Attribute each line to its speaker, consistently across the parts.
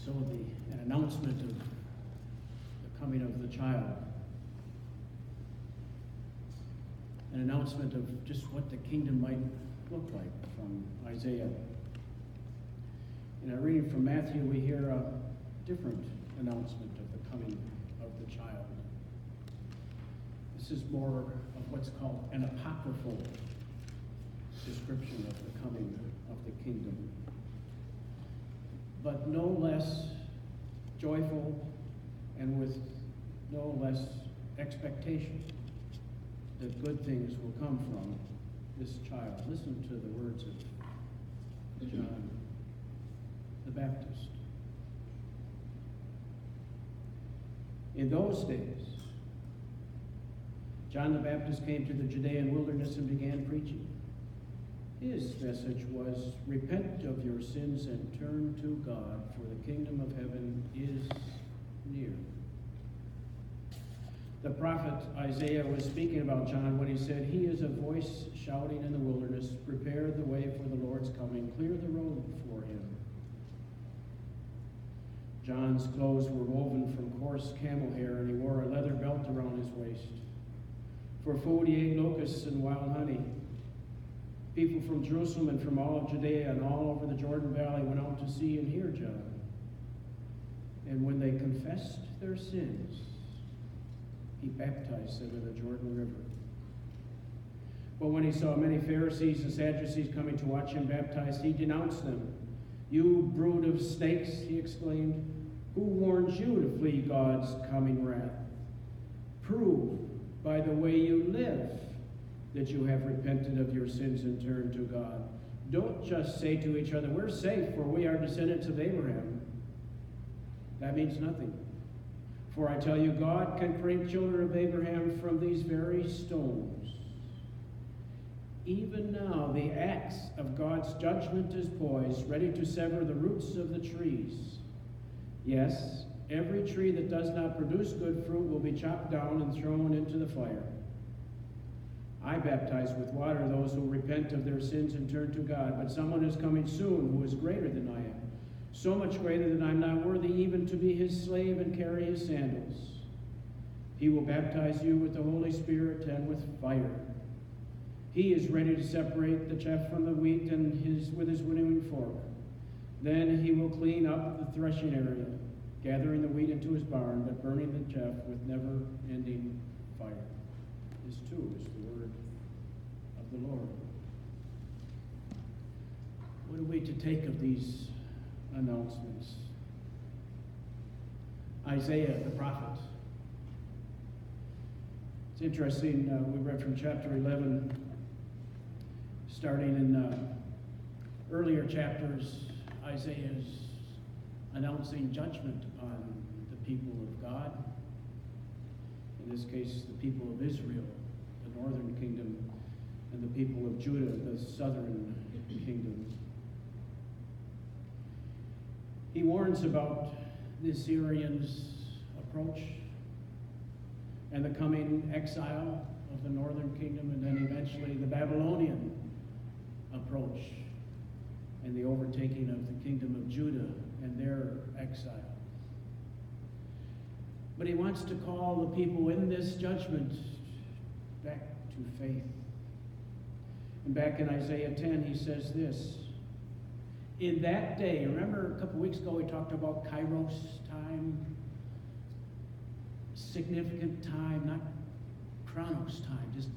Speaker 1: So an announcement of the coming of the child. An announcement of just what the kingdom might look like from Isaiah. In our reading from Matthew, we hear a different announcement of the coming of the child. This is more of what's called an apocryphal description of the coming of the kingdom, but no less joyful and with no less expectation that good things will come from this child. Listen to the words of John the Baptist. In those days, John the Baptist came to the Judean wilderness and began preaching. His message was, repent of your sins and turn to God, for the kingdom of heaven is near. The prophet Isaiah was speaking about John when he said, he is a voice shouting in the wilderness, prepare the way for the Lord's coming, clear the road for him. John's clothes were woven from coarse camel hair, and he wore a leather belt around his waist. For food he ate locusts and wild honey. People from Jerusalem and from all of Judea and all over the Jordan Valley went out to see and hear John. And when they confessed their sins, he baptized them in the Jordan River. But when he saw many Pharisees and Sadducees coming to watch him baptize, he denounced them. You brood of snakes, he exclaimed, who warns you to flee God's coming wrath? Prove by the way you live that you have repented of your sins and turned to God. Don't just say to each other, we're safe, for we are descendants of Abraham. That means nothing. For I tell you, God can create children of Abraham from these very stones. Even now, the axe of God's judgment is poised, ready to sever the roots of the trees. Yes, every tree that does not produce good fruit will be chopped down and thrown into the fire. I baptize with water those who repent of their sins and turn to God, but someone is coming soon who is greater than I am, so much greater that I'm not worthy even to be his slave and carry his sandals. He will baptize you with the Holy Spirit and with fire. He is ready to separate the chaff from the wheat with his winnowing fork. Then he will clean up the threshing area, gathering the wheat into his barn, but burning the chaff with never-ending fire. This too is the word of the Lord. What are we to take of these announcements? Isaiah, the prophet. It's interesting, we read from chapter 11, starting in earlier chapters, Isaiah is announcing judgment upon the people of God. In this case, the people of Israel, the northern kingdom, and the people of Judah, the southern kingdom. He warns about the Assyrians' approach and the coming exile of the northern kingdom, and then eventually the Babylonian approach and the overtaking of the kingdom of Judah and their exile. But he wants to call the people in this judgment back to faith. And back in Isaiah 10, he says this, in that day, remember a couple weeks ago we talked about Kairos time, significant time, not chronos time, just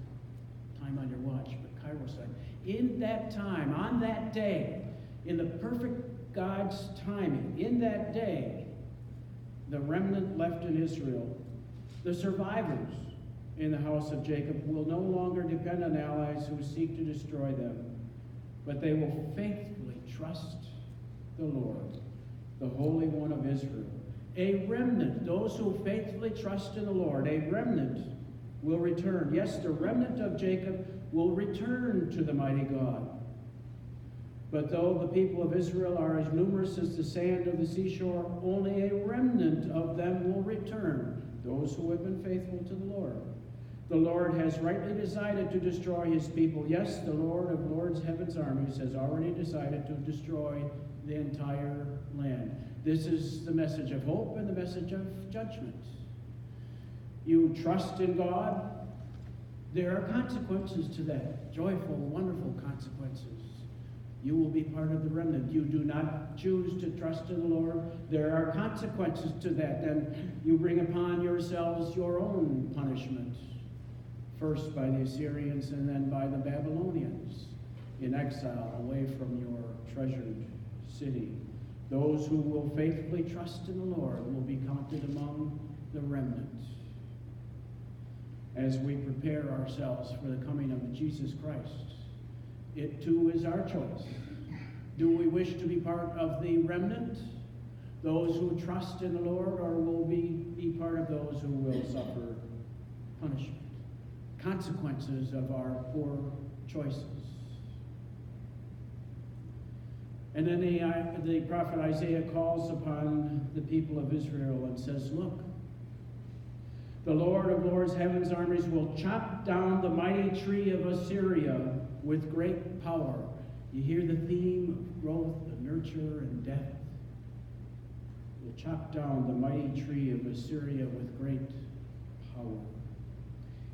Speaker 1: time on your watch, but Kairos time. In that time, on that day, in the perfect God's timing, in that day, the remnant left in Israel, the survivors in the house of Jacob, will no longer depend on allies who seek to destroy them, but they will faithfully trust the Lord, the Holy One of Israel. A remnant, those who faithfully trust in the Lord, a remnant will return. Yes, the remnant of Jacob will return to the mighty God. But though the people of Israel are as numerous as the sand of the seashore, only a remnant of them will return, those who have been faithful to the Lord. The Lord has rightly decided to destroy his people. Yes, the Lord of Lords, heaven's armies, has already decided to destroy the entire land. This is the message of hope and the message of judgment. You trust in God, there are consequences to that, joyful, wonderful consequences. You will be part of the remnant. You do not choose to trust in the Lord, there are consequences to that. Then you bring upon yourselves your own punishment, first by the Assyrians and then by the Babylonians in exile away from your treasured city. Those who will faithfully trust in the Lord will be counted among the remnant. As we prepare ourselves for the coming of Jesus Christ, it too is our choice. Do we wish to be part of the remnant, those who trust in the Lord, or will we be part of those who will suffer punishment, consequences of our poor choices? And then the prophet Isaiah calls upon the people of Israel and says, look, the Lord of Lords, heaven's armies, will chop down the mighty tree of Assyria with great power. You hear the theme of growth and nurture and death. Will chop down the mighty tree of Assyria with great power.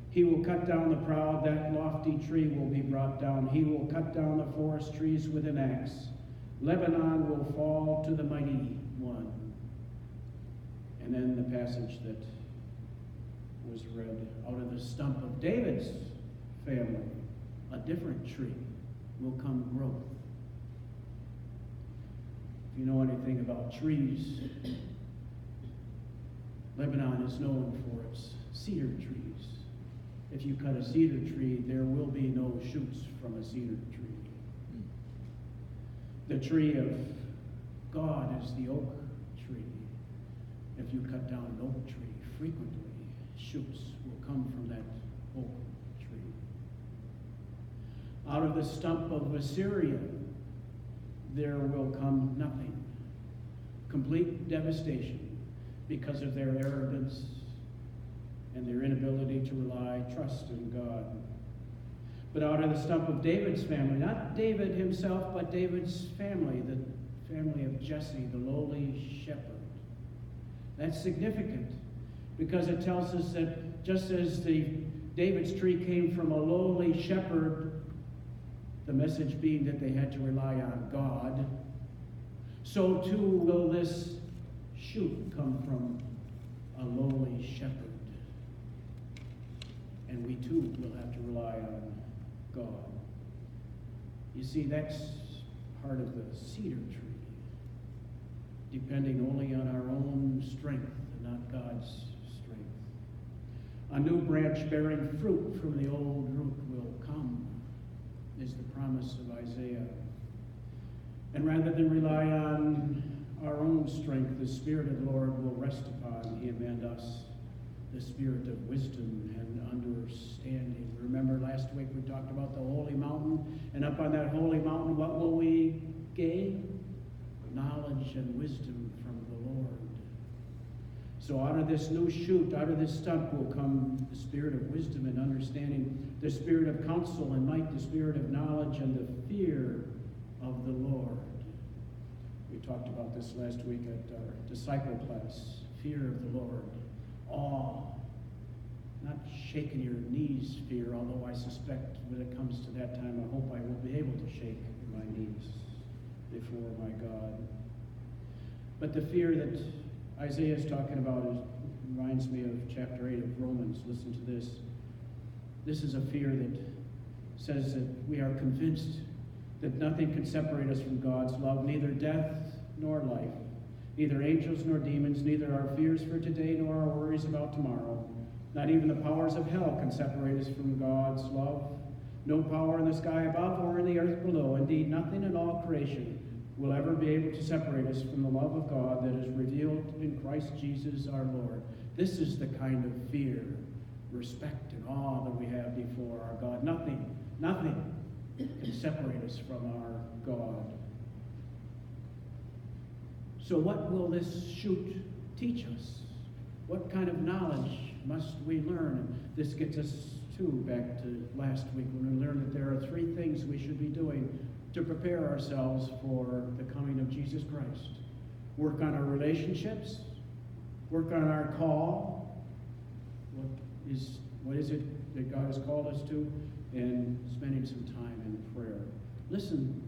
Speaker 1: He will cut down the proud, that lofty tree will be brought down. He will cut down the forest trees with an axe. Lebanon will fall to the mighty one. And then the passage that was read, out of the stump of David's family, a different tree will come growth. If you know anything about trees, Lebanon is known for its cedar trees. If you cut a cedar tree, there will be no shoots from a cedar tree. The tree of God is the oak tree. If you cut down an oak tree, frequently shoots will come from that oak tree. Out of the stump of Assyria, there will come nothing. Complete devastation because of their arrogance and their inability to trust in God. But out of the stump of David's family, not David himself, but David's family, the family of Jesse, the lowly shepherd. That's significant because it tells us that just as David's tree came from a lowly shepherd, the message being that they had to rely on God, so too will this shoot come from a lowly shepherd. And we too will have to rely on God. You see, that's part of the cedar tree, depending only on our own strength and not God's strength. A new branch bearing fruit from the old root will come, is the promise of Isaiah. And rather than rely on our own strength, the Spirit of the Lord will rest upon him and us, the spirit of wisdom and understanding. Remember last week we talked about the holy mountain, and up on that holy mountain, what will we gain? Knowledge and wisdom from the Lord. So out of this new shoot, out of this stump will come the spirit of wisdom and understanding, the spirit of counsel and might, the spirit of knowledge and the fear of the Lord. We talked about this last week at our disciple class. Fear of the Lord. Awe. Not shaking your knees fear, although I suspect when it comes to that time, I hope I will be able to shake my knees before my God. But the fear that Isaiah is talking about reminds me of chapter 8 of Romans. Listen to this. This is a fear that says that we are convinced that nothing can separate us from God's love, neither death nor life, neither angels nor demons, neither our fears for today nor our worries about tomorrow. Not even the powers of hell can separate us from God's love. No power in the sky above or in the earth below. Indeed, nothing in all creation will ever be able to separate us from the love of God that is revealed in Christ Jesus our Lord. This is the kind of fear, respect, and awe that we have before our God. Nothing can separate us from our God. So what will this shoot teach us? What kind of knowledge must we learn? This gets us back to last week when we learned that there are 3 things we should be doing to prepare ourselves for the coming of Jesus Christ. work on our relationships, work on our call. What is it that God has called us to? And spending some time in prayer. Listen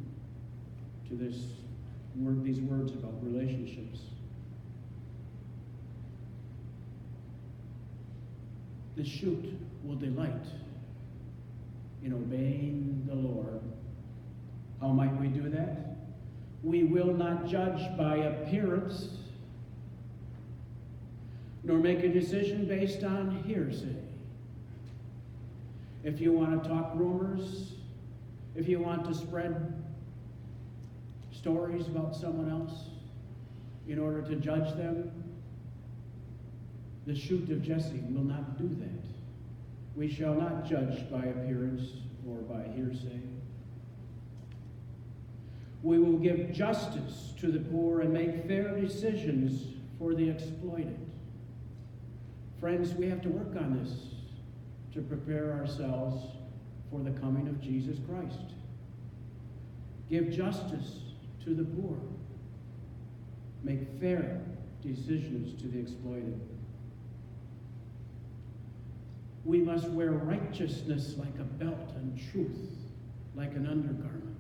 Speaker 1: to these words about relationships. The shoot will delight in obeying the Lord. How might we do that? We will not judge by appearance, nor make a decision based on hearsay. If you want to talk rumors, if you want to spread stories about someone else in order to judge them, the shoot of Jesse will not do that. We shall not judge by appearance or by hearsay. We will give justice to the poor and make fair decisions for the exploited. Friends, we have to work on this to prepare ourselves for the coming of Jesus Christ. Give justice to the poor. Make fair decisions to the exploited. We must wear righteousness like a belt and truth like an undergarment.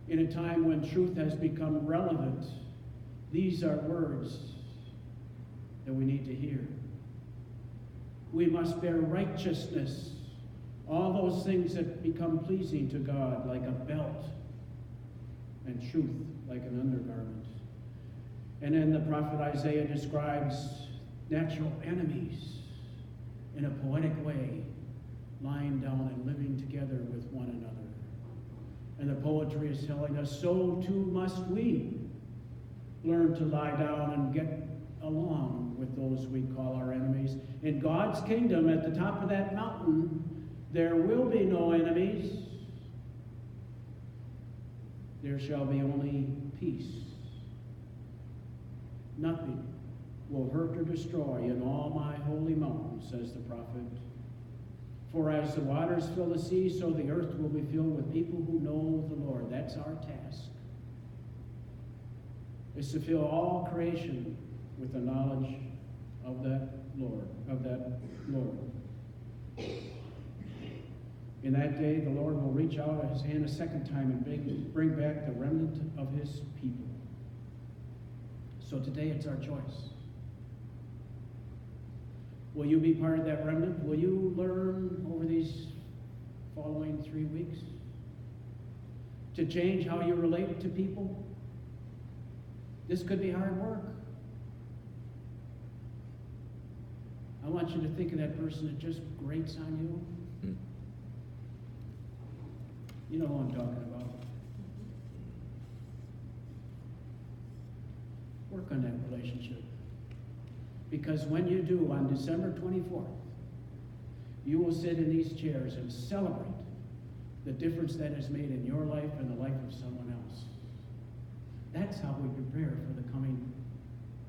Speaker 1: In a time when truth has become relevant, these are words that we need to hear. We must bear righteousness, all those things that become pleasing to God, like a belt, and truth like an undergarment. And then the prophet Isaiah describes natural enemies in a poetic way, lying down and living together with one another. And the poetry is telling us, so too must we learn to lie down and get along with those we call our enemies. In God's kingdom, at the top of that mountain, there will be no enemies. There shall be only peace. Nothing will hurt or destroy in all my holy mountain, says the prophet. For as the waters fill the sea, so the earth will be filled with people who know the Lord. That's our task. Is to fill all creation with the knowledge of that Lord, In that day, the Lord will reach out his hand a second time and bring back the remnant of his people. So today it's our choice. Will you be part of that remnant? Will you learn over these following 3 weeks to change how you relate to people? This could be hard work. I want you to think of that person that just grates on you. You know who I'm talking about. Work on that relationship. Because when you do, on December 24th, you will sit in these chairs and celebrate the difference that is made in your life and the life of someone else. That's how we prepare for the coming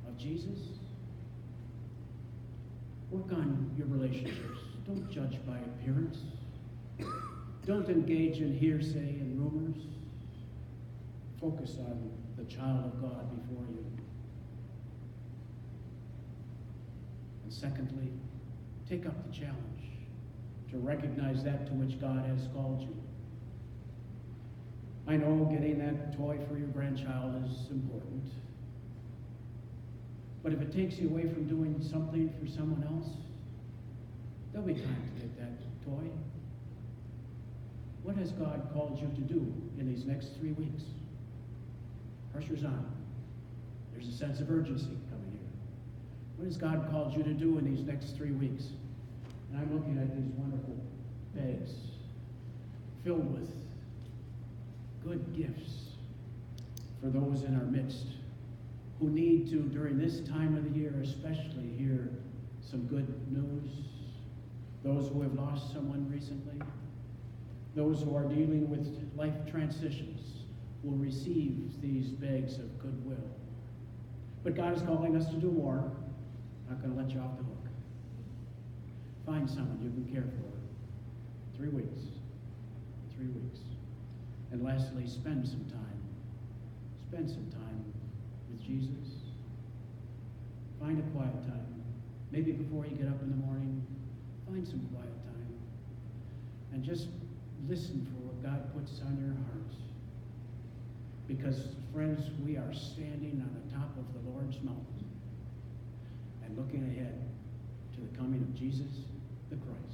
Speaker 1: of Jesus. Work on your relationships. Don't judge by appearance. Don't engage in hearsay and rumors. Focus on the child of God before you. And secondly, take up the challenge to recognize that to which God has called you. I know getting that toy for your grandchild is important. But if it takes you away from doing something for someone else, there'll be time to get that toy. What has God called you to do in these next 3 weeks? Pressure's on. There's a sense of urgency coming here. What has God called you to do in these next 3 weeks? And I'm looking at these wonderful bags filled with good gifts for those in our midst who need to, during this time of the year especially, hear some good news. Those who have lost someone recently, those who are dealing with life transitions will receive these bags of goodwill. But God is calling us to do more. I'm not going to let you off the hook. Find someone you can care for. 3 weeks. 3 weeks. And lastly, spend some time. Spend some time with Jesus. Find a quiet time. Maybe before you get up in the morning, find some quiet time. And just listen for what God puts on your hearts. Because, friends, we are standing on the top of the Lord's mountain and looking ahead to the coming of Jesus the Christ.